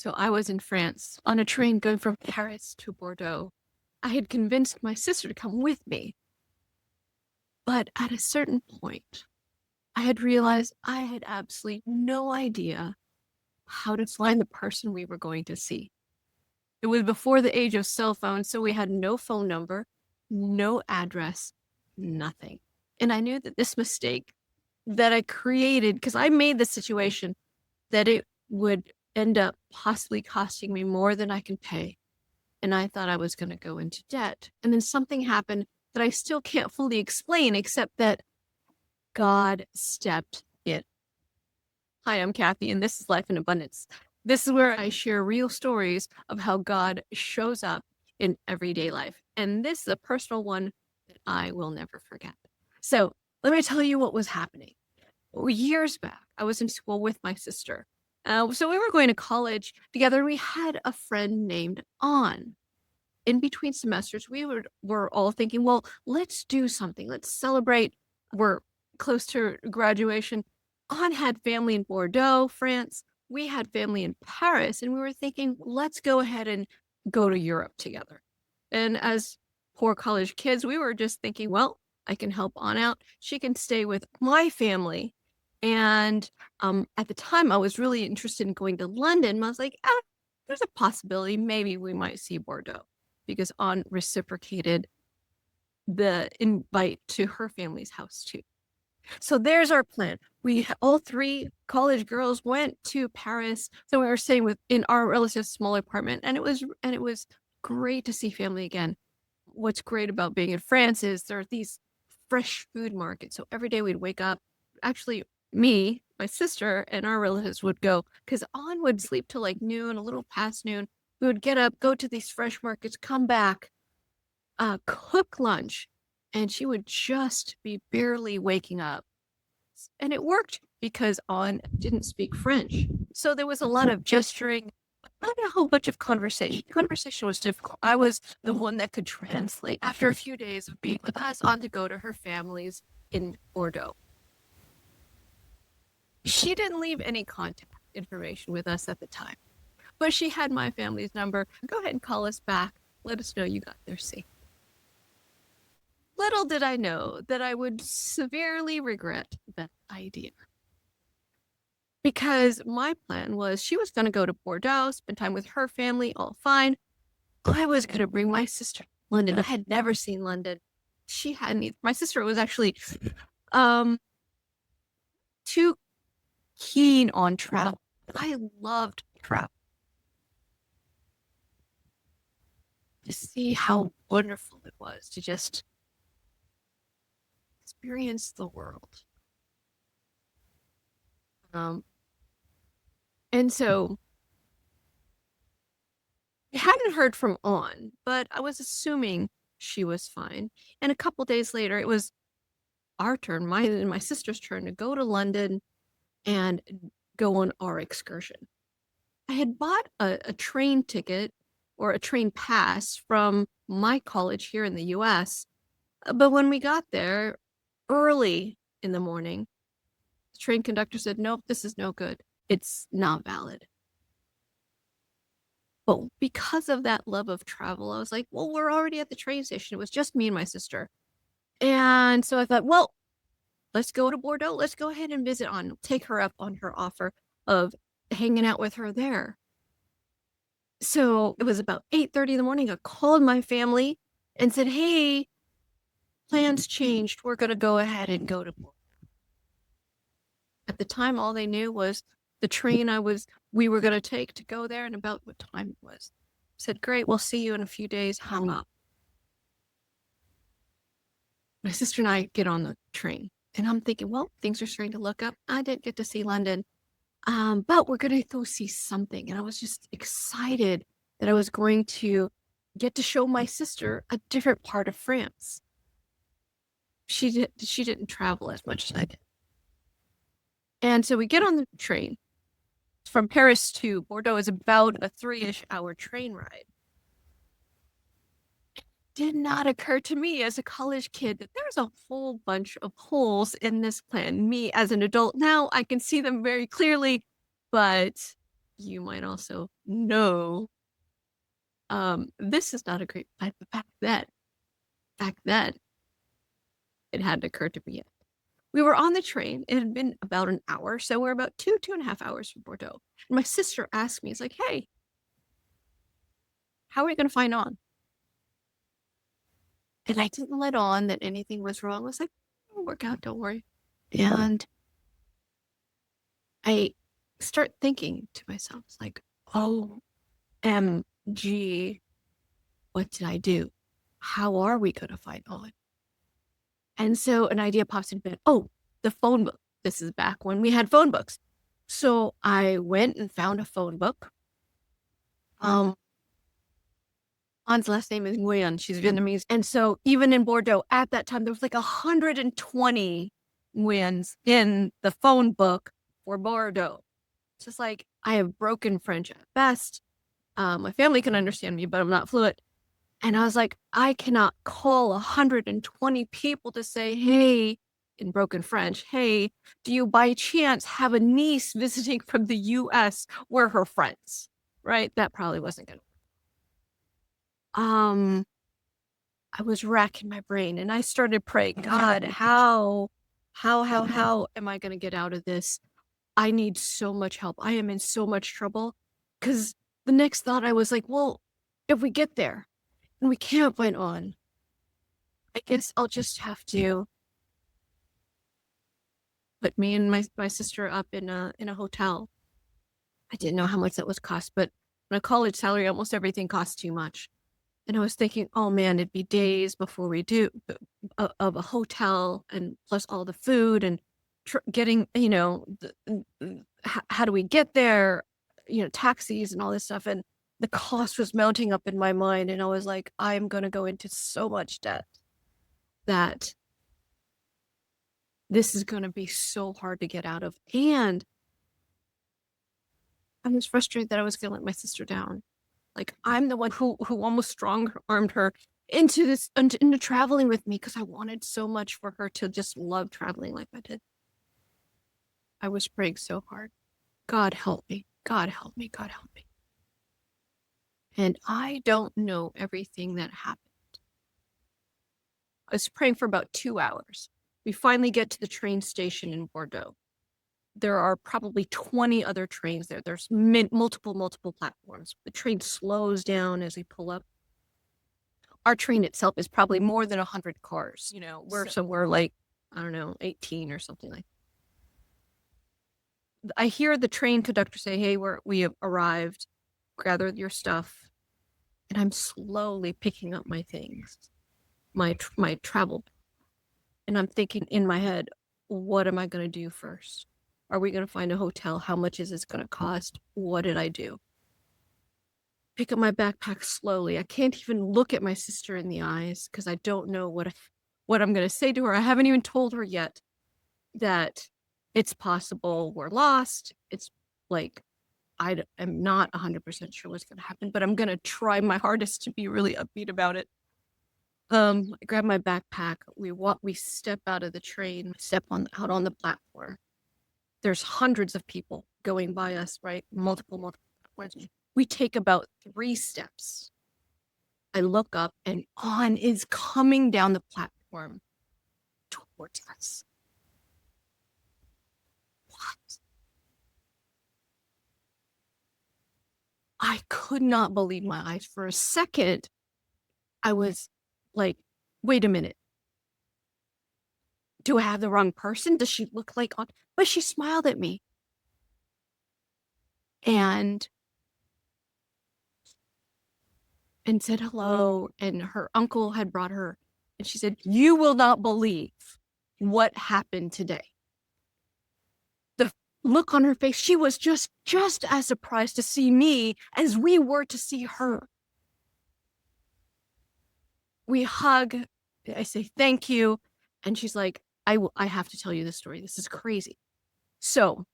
So I was in France on a train going from Paris to Bordeaux. I had convinced my sister to come with me, but at a certain point, I had realized I had absolutely no idea how to find the person we were going to see. It was before the age of cell phones, so we had no phone number, no address, nothing. And I knew that this mistake that I created, because I made the situation that it would end up possibly costing me more than I can pay. And I thought I was going to go into debt. And then something happened that I still can't fully explain, except that God stepped in. Hi, I'm Kathy, and this is Life in Abundance. This is where I share real stories of how God shows up in everyday life. And this is a personal one that I will never forget. So let me tell you what was happening. Years back, I was in school with my sister. So we were going to college together. We had a friend named An. In between semesters, were all thinking, well, let's do something. Let's celebrate. We're close to graduation. An had family in Bordeaux, France. We had family in Paris, and we were thinking, let's go ahead and go to Europe together. And as poor college kids, we were just thinking, well, I can help An out. She can stay with my family. And at the time, I was really interested in going to London. I was like, there's a possibility maybe we might see Bordeaux, because An reciprocated the invite to her family's house too. So there's our plan. We all three college girls went to Paris. So we were staying in our relative small apartment, and it was great to see family again. What's great about being in France is there are these fresh food markets. So every day we'd wake up. Actually, me, my sister, and our relatives would go, because An would sleep till like noon, a little past noon. We would get up, go to these fresh markets, come back, cook lunch, and she would just be barely waking up. And it worked because An didn't speak French. So there was a lot of gesturing, not a whole bunch of conversation. Conversation was difficult. I was the one that could translate. After a few days of being with us, on to go to her family's in Bordeaux. She didn't leave any contact information with us at the time, but she had my family's number. Go ahead and call us back. Let us know you got there safe. Little did I know that I would severely regret that idea. Because my plan was she was going to go to Bordeaux, spend time with her family, all fine. I was going to bring my sister to London. I had never seen London. She hadn't either. My sister was actually too keen on travel. I loved travel. To see how wonderful it was to just experience the world. And so I hadn't heard from An, but I was assuming she was fine. And a couple days later, it was our turn, mine and my sister's turn, to go to London and go on our excursion. I had bought a train ticket or a train pass from my college here in the US. But when we got there early in the morning, the train conductor said, nope, this is no good. It's not valid. But because of that love of travel, I was like, well, we're already at the train station. It was just me and my sister. And so I thought, well, let's go to Bordeaux. Let's go ahead and visit An, take her up on her offer of hanging out with her there. So it was about 8:30 in the morning. I called my family and said, hey, plans changed. We're going to go ahead and go to Bordeaux. At the time, all they knew was the train we were going to take to go there and about what time it was. Said, great, we'll see you in a few days. Hung up. My sister and I get on the train, and I'm thinking, well, things are starting to look up. I didn't get to see London, but we're going to go see something. And I was just excited that I was going to get to show my sister a different part of France. She didn't travel as much as I did. And so we get on the train. From Paris to Bordeaux is about a 3-ish hour train ride. It did not occur to me as a college kid that there's a whole bunch of holes in this plan. Me as an adult now, I can see them very clearly, but you might also know, this is not a great time, but back then, it hadn't occurred to me yet. We were on the train. It had been about an hour, so we're about 2.5 hours from Bordeaux. And my sister asked me, "It's like, hey, how are we going to find on?" And I didn't let on that anything was wrong. I was like, "It'll work out, don't worry." And I start thinking to myself, it's like, OMG, what did I do? How are we going to find on? And so an idea pops into my head. Oh, the phone book. This is back when we had phone books. So I went and found a phone book. An's last name is Nguyen. She's Vietnamese. And so even in Bordeaux at that time, there was like 120 Nguyens in the phone book for Bordeaux. It's just like, I have broken French at best. My family can understand me, but I'm not fluent. And I was like, I cannot call 120 people to say, hey, in broken French, hey, do you by chance have a niece visiting from the US? We're her friends, right? That probably wasn't going to. I was racking my brain and I started praying, God, how am I going to get out of this? I need so much help. I am in so much trouble. Because the next thought I was like, well, if we get there and we can't find on, I guess I'll just have to put me and my sister up in a hotel. I didn't know how much that was cost, but on a college salary, almost everything costs too much. And I was thinking, oh man, it'd be days before we do of a hotel and plus all the food and getting, how do we get there? Taxis and all this stuff. And the cost was mounting up in my mind. And I was like, I'm going to go into so much debt that this is going to be so hard to get out of. And I was frustrated that I was going to let my sister down. Like, I'm the one who almost strong-armed her into traveling with me because I wanted so much for her to just love traveling like I did. I was praying so hard. God help me. God help me. God help me. And I don't know everything that happened. I was praying for about 2 hours. We finally get to the train station in Bordeaux. There are probably 20 other trains there. There's multiple platforms. The train slows down as we pull up. Our train itself is probably more than 100 cars. We're somewhere like, I don't know, 18 or something like that. I hear the train conductor say, hey, we have arrived. Gather your stuff. And I'm slowly picking up my things, my travel. And I'm thinking in my head, what am I going to do first? Are we going to find a hotel? How much is this going to cost? What did I do? Pick up my backpack slowly. I can't even look at my sister in the eyes because I don't know what I'm going to say to her. I haven't even told her yet that it's possible we're lost. It's like, I am not 100% sure what's going to happen, but I'm going to try my hardest to be really upbeat about it. I grab my backpack. We step out of the train, out on the platform. There's hundreds of people going by us, right? Multiple platforms. We take about 3 steps. I look up and On is coming down the platform towards us. What? I could not believe my eyes. For a second, I was like, wait a minute. Do I have the wrong person? Does she look like On? But she smiled at me. And said hello. And her uncle had brought her. And she said, you will not believe what happened today. The look on her face, she was just as surprised to see me as we were to see her. We hug. I say, thank you. And she's like, I have to tell you this story. This is crazy. So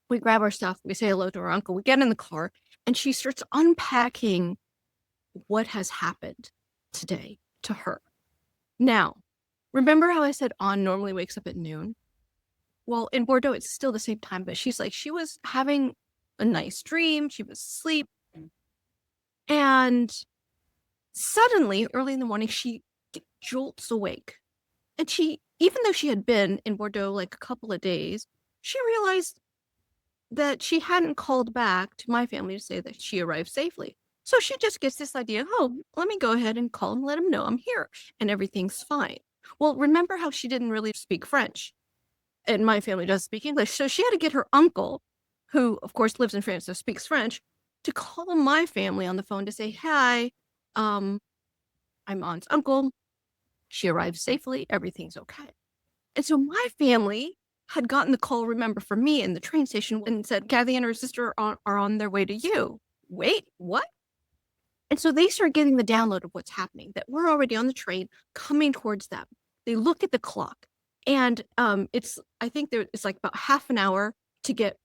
we grab our stuff. We say hello to our uncle. We get in the car and she starts unpacking what has happened today to her. Now, remember how I said On normally wakes up at noon? Well, in Bordeaux, it's still the same time, but she's like, she was having a nice dream. She was asleep. And suddenly, early in the morning, she jolts awake. And even though she had been in Bordeaux like a couple of days, she realized that she hadn't called back to my family to say that she arrived safely. So she just gets this idea, oh, let me go ahead and call and let them know I'm here and everything's fine. Well, remember how she didn't really speak French, and my family does speak English. So she had to get her uncle, who of course lives in France, so speaks French, to call my family on the phone to say, hi, I'm Aunt's uncle. She arrived safely. Everything's okay. And so my family had gotten the call, remember, from me in the train station and said, Kathy and her sister are on their way to you. Wait, what? And so they start getting the download of what's happening, that we're already on the train coming towards them. They look at the clock, and I think it's like about half an hour to get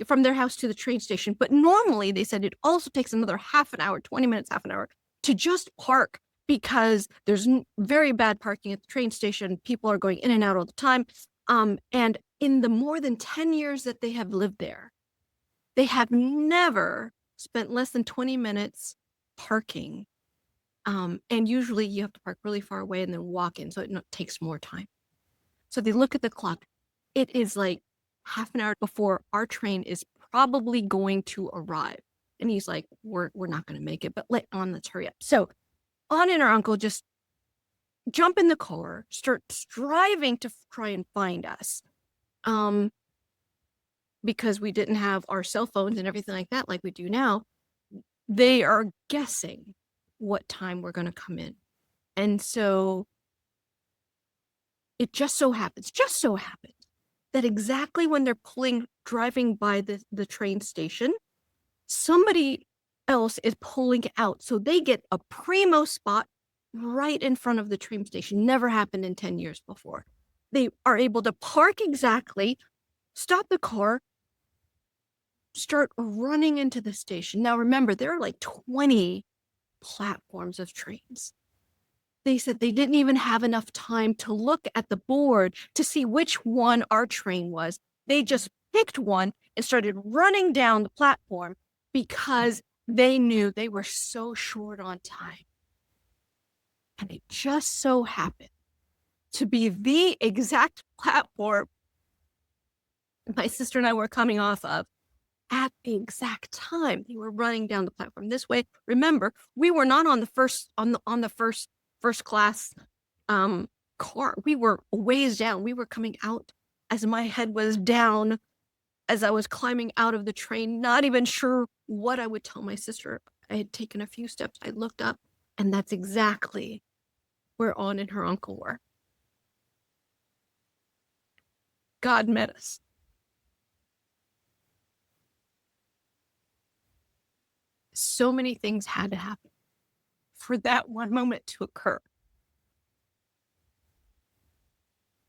from their house to the train station. But normally they said it also takes another half an hour, 20 minutes, half an hour to just park, because there's very bad parking at the train station. People are going in and out all the time. And in the more than 10 years that they have lived there, they have never spent less than 20 minutes parking. And usually you have to park really far away and then walk in, so it takes more time. So they look at the clock. It is like half an hour before our train is probably going to arrive. And he's like, we're not going to make it, but let's hurry up. So Aunt and her uncle just jump in the car, start striving to try and find us. Because we didn't have our cell phones and everything like that like we do now. They are guessing what time we're going to come in. And so it just so happens that exactly when they're driving by the train station, somebody else is pulling out. So they get a primo spot right in front of the train station. Never happened in 10 years before. They are able to park exactly, stop the car, start running into the station. Now, remember, there are like 20 platforms of trains. They said they didn't even have enough time to look at the board to see which one our train was. They just picked one and started running down the platform because they knew they were so short on time. And it just so happened to be the exact platform my sister and I were coming off of at the exact time. They were running down the platform this way. Remember, we were not on the first class car. We were ways down. We were coming out as my head was down as I was climbing out of the train, not even sure what I would tell my sister. I had taken a few steps. I looked up, and that's exactly where Aunt and her uncle were. God met us. So many things had to happen for that one moment to occur.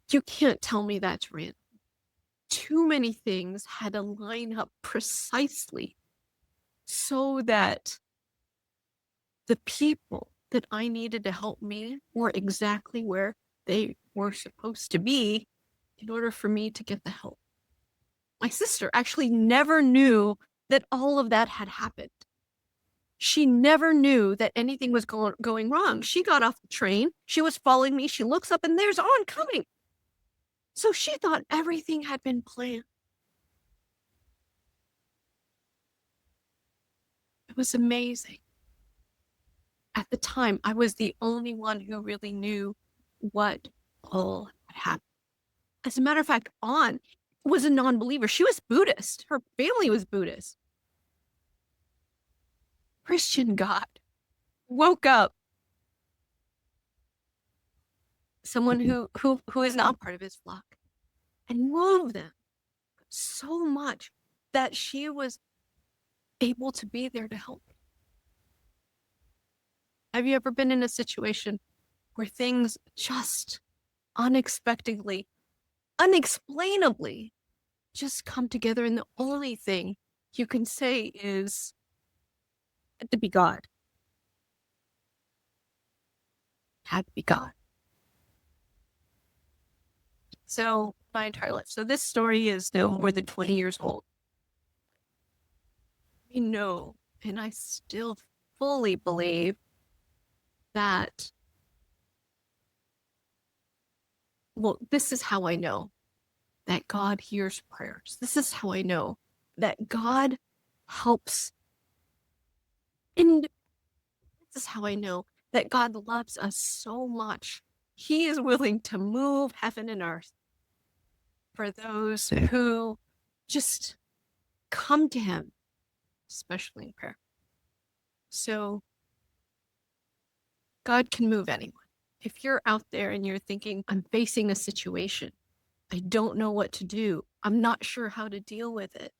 You can't tell me that's random. Too many things had to line up precisely so that the people that I needed to help me were exactly where they were supposed to be in order for me to get the help. My sister actually never knew that all of that had happened. She never knew that anything was going wrong. She got off the train. She was following me. She looks up and there's Aunt coming. So she thought everything had been planned. It was amazing. At the time, I was the only one who really knew what all had happened. As a matter of fact, Aunt was a non-believer. She was Buddhist. Her family was Buddhist. Christian God woke up someone who is not part of his flock and moved them so much that she was able to be there to help. Have you ever been in a situation where things just unexpectedly, unexplainably just come together, and the only thing you can say is had to be God. Had to be God. So my entire life. So this story is now more than 20 years old. I know, and I still fully believe that, well, this is how I know that God hears prayers. This is how I know that God helps. And this is how I know that God loves us so much. He is willing to move heaven and earth for those who just come to him, especially in prayer. So God can move anyone. If you're out there and you're thinking, I'm facing a situation, I don't know what to do, I'm not sure how to deal with it,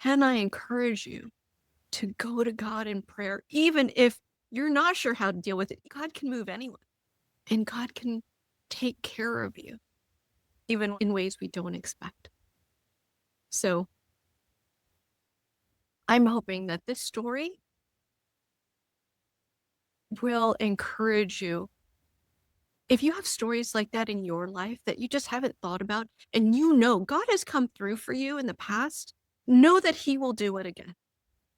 can I encourage you to go to God in prayer, even if you're not sure how to deal with it? God can move anyone, and God can take care of you, even in ways we don't expect. So I'm hoping that this story will encourage you. If you have stories like that in your life that you just haven't thought about, and you know God has come through for you in the past, know that he will do it again.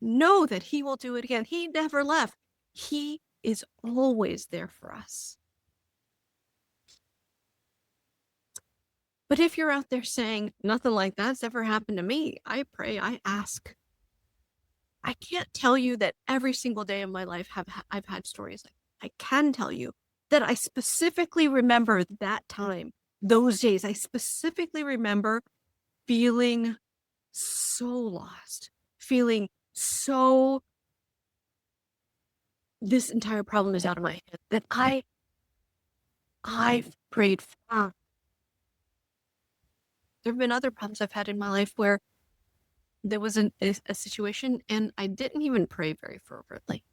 Know that he will do it again. He never left. He is always there for us. But if you're out there saying, nothing like that's ever happened to me, I pray, I ask. I can't tell you that every single day of my life I've had stories like that. I can tell you that I specifically remember that time, those days. I specifically remember feeling so lost, feeling so, this entire problem is out of my head, that I've prayed for. There have been other problems I've had in my life where there was a situation and I didn't even pray very fervently.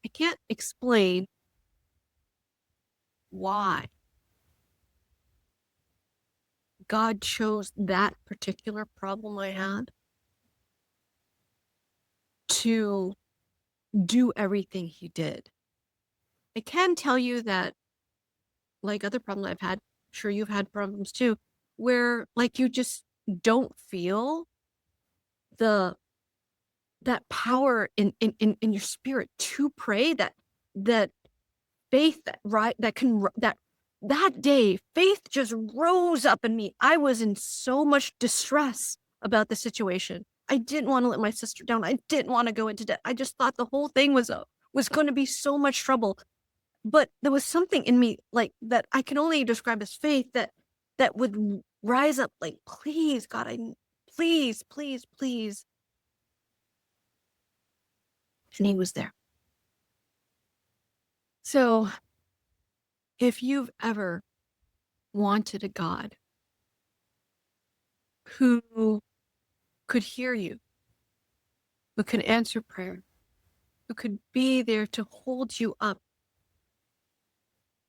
I can't explain why God chose that particular problem I had to do everything he did. I can tell you that, like other problems I've had, sure you've had problems too, where like you just don't feel the that power in your spirit to pray, that faith that day faith just rose up in me. I was in so much distress about the situation. I didn't want to let my sister down. I didn't want to go into debt. I just thought the whole thing was going to be so much trouble. But there was something in me like that I can only describe as faith that would rise up like, please God, please, please, please. And he was there. So if you've ever wanted a God who could hear you, who could answer prayer, who could be there to hold you up,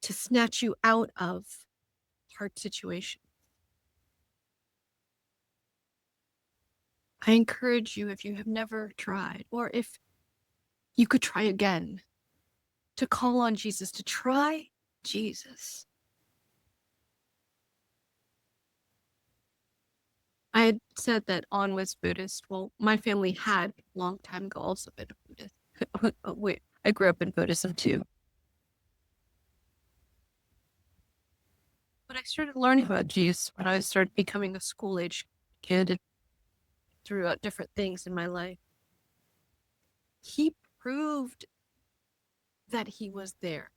to snatch you out of hard situations, I encourage you, if you have never tried, or if you could try again, to call on Jesus, to try Jesus. I had said that On was Buddhist. Well, my family had a long time ago also been a Buddhist. I grew up in Buddhism too. But I started learning about Jesus when I started becoming a school-age kid and throughout different things in my life. He proved that he was there.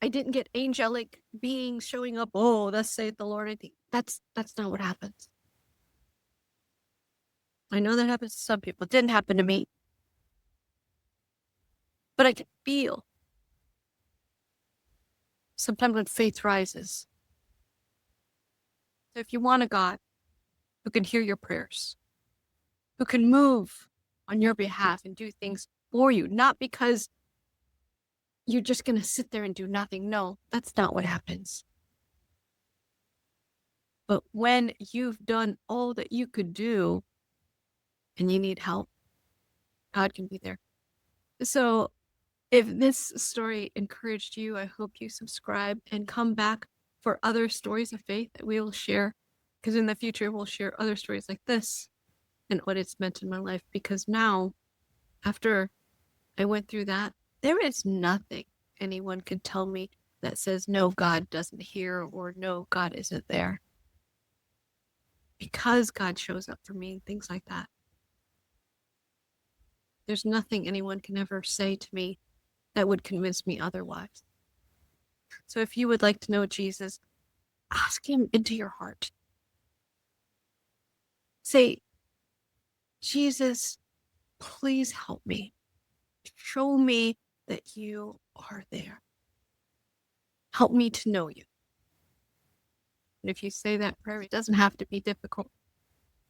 I didn't get angelic beings showing up. Oh, thus saith the Lord. I think that's not what happens. I know that happens to some people. It didn't happen to me. But I can feel sometimes when faith rises. So if you want a God who can hear your prayers, who can move on your behalf and do things for you, not because you're just going to sit there and do nothing. No, that's not what happens. But when you've done all that you could do and you need help, God can be there. So if this story encouraged you, I hope you subscribe and come back for other stories of faith that we will share, because in the future we'll share other stories like this and what it's meant in my life. Because now, after I went through that, there is nothing anyone could tell me that says, no, God doesn't hear, or no, God isn't there. Because God shows up for me and things like that. There's nothing anyone can ever say to me that would convince me otherwise. So if you would like to know Jesus, ask him into your heart. Say, Jesus, please help me. Show me that you are there. Help me to know you. And if you say that prayer, it doesn't have to be difficult.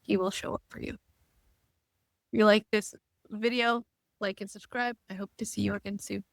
He will show up for you. If you like this video, like and subscribe. I hope to see you again soon.